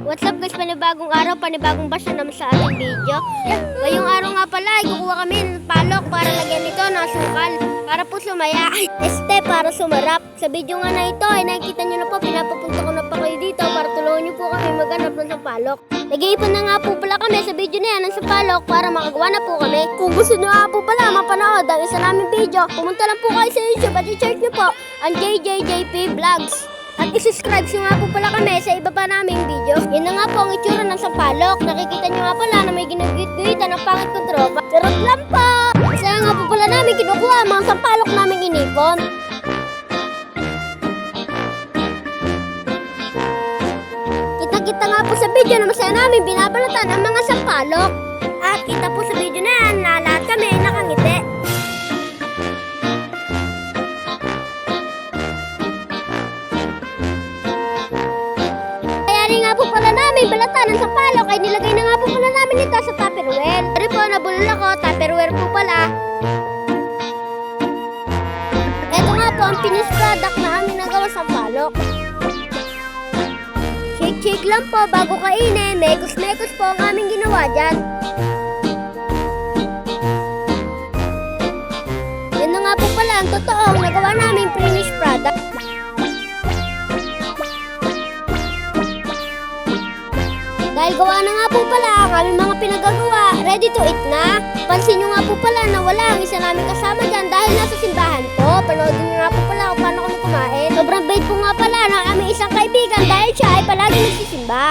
What's up guys, panibagong araw, panibagong basya naman sa ating video. Ngayong araw nga pala ay kukuha kami ng palok para lagyan nito ng asukal para po sumaya. Para sumarap. Sa video nga na ito ay nakikita nyo na po, pinapapunta ko na pa kayo dito para tulungan nyo po kami maghanap ng sampalok. Nag-iipon na nga po pala kami sa video na yan ng sampalok para makagawa na po kami. Kung gusto nyo nga po pala mapanood ang isa naming video, pumunta lang po kayo sa YouTube at i-search nyo po ang JJJP Vlogs. At i-subscribe nyo nga po pala kami sa iba pa naming video. Yun na nga po ang itsura ng sampalok. Nakikita nyo nga pala na may ginagit-gitan ng pangit kong tropa. Charot lang po! Kasi nga po pala namin kinukuha ang mga sampalok naming inipon. Kita nga po sa video na masaya namin binabalatan ang mga sampalok. At kita po sa video na yan na lahat kami ay nakangiti. Kaya rin nga po pala namin balatan ng sampalok ay nilagay na nga po pala namin ito sa tupperware. Sorry po, nabulol ako, tupperware po pala. Ito nga po ang finished product na aming nagawa sampalok. Shake lang po bago kainin. Mekos-mekos po ang aming ginawa dyan. Yan na nga po pala ang totoong nagawa namin finished product. Dahil gawa na nga po pala ang aming mga pinagagawa, ready to eat na. Pansin nyo nga po pala na wala ang isa namin kasama dyan dahil nasa simbahan po. Panoodin nyo nga po pala kung paano kami kumain. Sobrang bait po nga pala ng aming isang kaibigan dahil siya ay palagi nagsisimba.